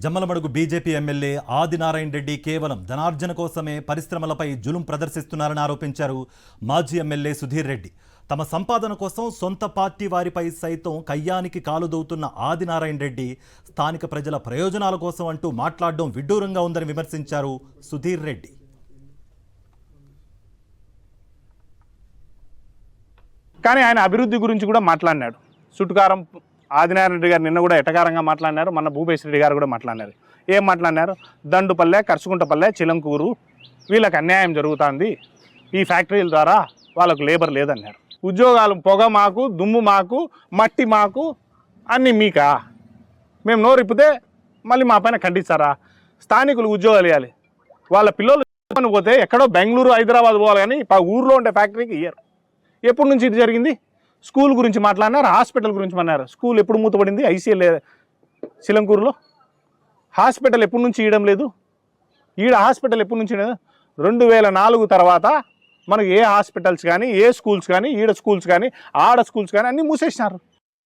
Jammalamadugu BJP MLA Adinarayana Reddy కేవలం ధనార్జన కోసమే పరిశ్రమలపై జులుం ప్రదర్శిస్తున్నారని ఆరోపించారు మాజీ ఎమ్మెల్యే సుధీర్ రెడ్డి. తమ సంపాదన కోసం సొంత పార్టీ వారిపై సైతం కయ్యానికి కాలుదవుతున్న ఆదినారాయణ రెడ్డి స్థానిక ప్రజల ప్రయోజనాల కోసం అంటూ మాట్లాడడం విడ్డూరంగా ఉందని విమర్శించారు సుధీర్ రెడ్డి. కానీ ఆయన అభివృద్ధి గురించి కూడా మాట్లాడినాడు. సుట్టుకారం ఆదినారాయణ రెడ్డి గారు నిన్న కూడా ఎటకారంగా మాట్లాడినారు, మన భూపేశ్వర రెడ్డి గారు కూడా మాట్లాడినారు. ఏం మాట్లాడినారు? దండుపల్లె, కరుచుకుంటపల్లె, చిలంకూరు వీళ్ళకి అన్యాయం జరుగుతుంది, ఈ ఫ్యాక్టరీల ద్వారా వాళ్ళకు లేబర్ లేదన్నారు. ఉద్యోగాలు పొగ మాకు, దుమ్ము మాకు, మట్టి మాకు, అన్నీ మీకా? మేము నోరిప్పితే మళ్ళీ మా పైన ఖండిస్తారా? స్థానికులు ఉద్యోగాలు ఇవ్వాలి. వాళ్ళ పిల్లలు పోతే ఎక్కడో బెంగళూరు, హైదరాబాద్ పోవాలి, కానీ ఊర్లో ఉండే ఫ్యాక్టరీకి ఇయ్యరు. ఎప్పటి నుంచి ఇది జరిగింది? స్కూల్ గురించి మాట్లాడినారు, హాస్పిటల్ గురించి అన్నారు. స్కూల్ ఎప్పుడు మూతపడింది? ఐసీఎల్ చిలంకూరులో హాస్పిటల్ ఎప్పటి నుంచి ఇవ్వడం లేదు? ఈడ హాస్పిటల్ ఎప్పటి నుంచి? 2004 తర్వాత మనకు ఏ హాస్పిటల్స్ కానీ, ఏ స్కూల్స్ కానీ, ఈడ స్కూల్స్ కానీ, ఆడ స్కూల్స్ కానీ అన్నీ మూసేసినారు.